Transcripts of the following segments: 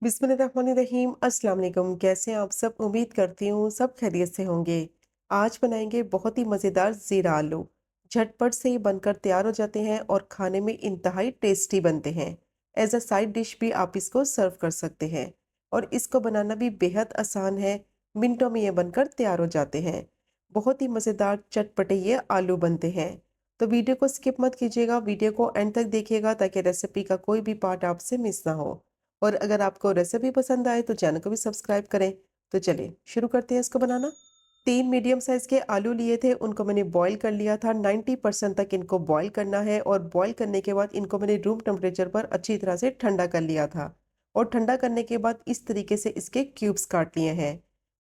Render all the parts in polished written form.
बिस्मिल्लाहिर्रहमानिर्रहीम। अस्सलाम वालेकुम। कैसे हैं आप सब? उम्मीद करती हूँ सब खैरियत से होंगे। आज बनाएंगे बहुत ही मज़ेदार ज़ीरा आलू। झटपट से ही बनकर तैयार हो जाते हैं और खाने में इंतहाई टेस्टी बनते हैं। एज अ साइड डिश भी आप इसको सर्व कर सकते हैं और इसको बनाना भी बेहद आसान है। मिनटों में ये बनकर तैयार हो जाते हैं। बहुत ही मज़ेदार चटपटे ये आलू बनते हैं। तो वीडियो को स्किप मत कीजिएगा, वीडियो को एंड तक देखिएगा ताकि रेसिपी का कोई भी पार्ट आपसे मिस ना हो। और अगर आपको रेसिपी पसंद आए तो चैनल को भी सब्सक्राइब करें। तो चलिए शुरू करते हैं इसको बनाना। 3 मीडियम साइज के आलू लिए थे, उनको मैंने बॉईल कर लिया था। 90% तक इनको बॉईल करना है और बॉईल करने के बाद इनको मैंने रूम टेम्परेचर पर अच्छी तरह से ठंडा कर लिया था। और ठंडा करने के बाद इस तरीके से इसके क्यूब्स काट लिए हैं।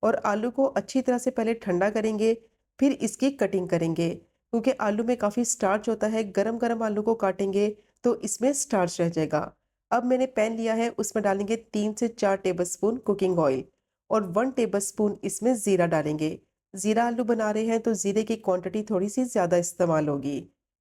और आलू को अच्छी तरह से पहले ठंडा करेंगे, फिर इसकी कटिंग करेंगे, क्योंकि आलू में काफ़ी स्टार्च होता है। गरम गरम आलू को काटेंगे तो इसमें स्टार्च रह जाएगा। अब मैंने पैन लिया है, उसमें डालेंगे 3 से 4 टेबलस्पून कुकिंग ऑयल और 1 टेबलस्पून इसमें ज़ीरा डालेंगे। ज़ीरा आलू बना रहे हैं तो ज़ीरे की क्वांटिटी थोड़ी सी ज़्यादा इस्तेमाल होगी।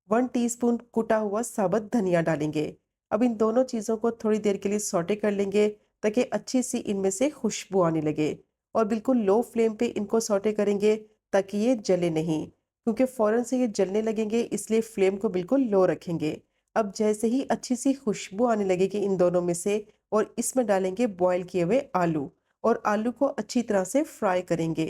1 टीस्पून कुटा हुआ साबुत धनिया डालेंगे। अब इन दोनों चीज़ों को थोड़ी देर के लिए सौटे कर लेंगे ताकि अच्छी सी इनमें से खुशबू आने लगे। और बिल्कुल लो फ्लेम पे इनको सौटे करेंगे ताकि ये जले नहीं, क्योंकि फ़ौरन से ये जलने लगेंगे, इसलिए फ्लेम को बिल्कुल लो रखेंगे। अब जैसे ही अच्छी सी खुशबू आने लगेगी इन दोनों में से, और इसमें डालेंगे बॉईल किए हुए आलू और आलू को अच्छी तरह से फ्राई करेंगे।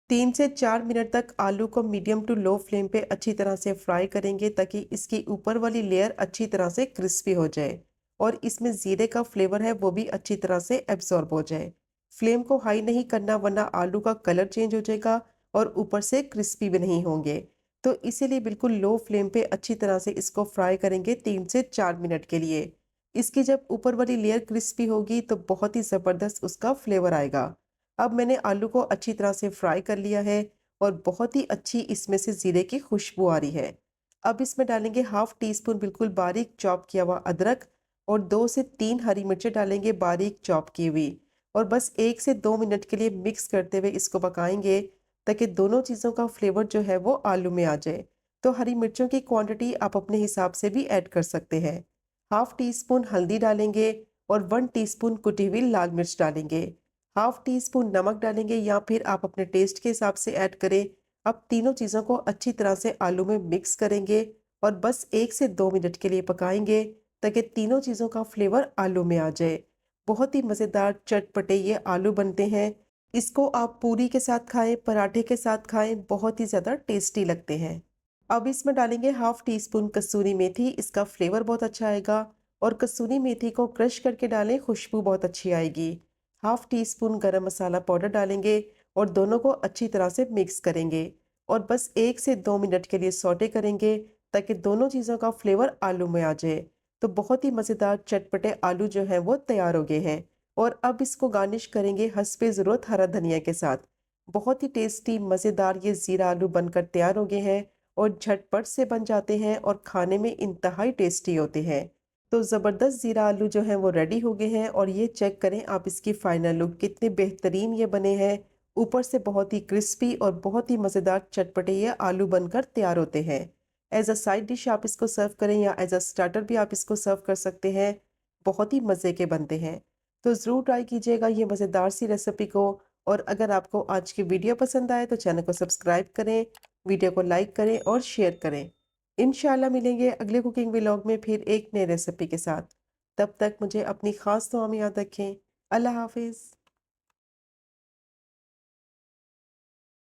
3 से 4 मिनट तक आलू को मीडियम टू लो फ्लेम पे अच्छी तरह से फ्राई करेंगे ताकि इसकी ऊपर वाली लेयर अच्छी तरह से क्रिस्पी हो जाए और इसमें ज़ीरे का फ्लेवर है वो भी अच्छी तरह से एब्जॉर्ब हो जाए। फ्लेम को हाई नहीं करना, वरना आलू का कलर चेंज हो जाएगा और ऊपर से क्रिस्पी भी नहीं होंगे। तो इसीलिए बिल्कुल लो फ्लेम पे अच्छी तरह से इसको फ्राई करेंगे 3 से 4 मिनट के लिए। इसकी जब ऊपर वाली लेयर क्रिस्पी होगी तो बहुत ही ज़बरदस्त उसका फ्लेवर आएगा। अब मैंने आलू को अच्छी तरह से फ्राई कर लिया है और बहुत ही अच्छी इसमें से ज़ीरे की खुशबू आ रही है। अब इसमें डालेंगे 1/2 टीस्पून बिल्कुल बारीक चॉप किया हुआ अदरक और 2 से 3 हरी मिर्चें डालेंगे बारीक चॉप की हुई। और बस 1 से 2 मिनट के लिए मिक्स करते हुए इसको पकाएंगे ताकि दोनों चीज़ों का फ्लेवर जो है वो आलू में आ जाए। तो हरी मिर्चों की क्वांटिटी आप अपने हिसाब से भी ऐड कर सकते हैं। 1/2 टीस्पून हल्दी डालेंगे और 1 टीस्पून कुटी हुई लाल मिर्च डालेंगे। 1/2 टीस्पून नमक डालेंगे या फिर आप अपने टेस्ट के हिसाब से ऐड करें। अब तीनों चीज़ों को अच्छी तरह से आलू में मिक्स करेंगे और बस 1 से 2 मिनट के लिए पकाएंगे ताकि तीनों चीज़ों का फ्लेवर आलू में आ जाए। बहुत ही मज़ेदार चटपटे ये आलू बनते हैं। इसको आप पूरी के साथ खाएं, पराठे के साथ खाएं, बहुत ही ज़्यादा टेस्टी लगते हैं। अब इसमें डालेंगे 1/2 टीस्पून कसूरी मेथी, इसका फ्लेवर बहुत अच्छा आएगा। और कसूरी मेथी को क्रश करके डालें, खुशबू बहुत अच्छी आएगी। 1/2 टीस्पून गरम मसाला पाउडर डालेंगे और दोनों को अच्छी तरह से मिक्स करेंगे और बस 1 से 2 मिनट के लिए सौटे करेंगे ताकि दोनों चीज़ों का फ्लेवर आलू में आ जाए। तो बहुत ही मज़ेदार चटपटे आलू जो हैं वो तैयार हो गए हैं। और अब इसको गार्निश करेंगे हस्बे ज़रूरत हरा धनिया के साथ। बहुत ही टेस्टी मज़ेदार ये ज़ीरा आलू बनकर तैयार हो गए हैं और झटपट से बन जाते हैं और खाने में इंतहाई टेस्टी होते हैं। तो ज़बरदस्त ज़ीरा आलू जो हैं वो रेडी हो गए हैं और ये चेक करें आप इसकी फाइनल लुक, कितने बेहतरीन ये बने हैं। ऊपर से बहुत ही क्रिस्पी और बहुत ही मज़ेदार चटपटे ये आलू बनकर तैयार होते हैं। एज अ साइड डिश आप इसको सर्व करें या एज अ स्टार्टर भी आप इसको सर्व कर सकते हैं। बहुत ही मज़े के बनते हैं। तो ज़रूर ट्राई कीजिएगा ये मज़ेदार सी रेसिपी को। और अगर आपको आज की वीडियो पसंद आए तो चैनल को सब्सक्राइब करें, वीडियो को लाइक करें और शेयर करें। इंशाल्लाह मिलेंगे अगले कुकिंग व्लॉग में फिर एक नई रेसिपी के साथ। तब तक मुझे अपनी ख़ास दुआ में याद रखें। अल्लाह हाफ़िज़।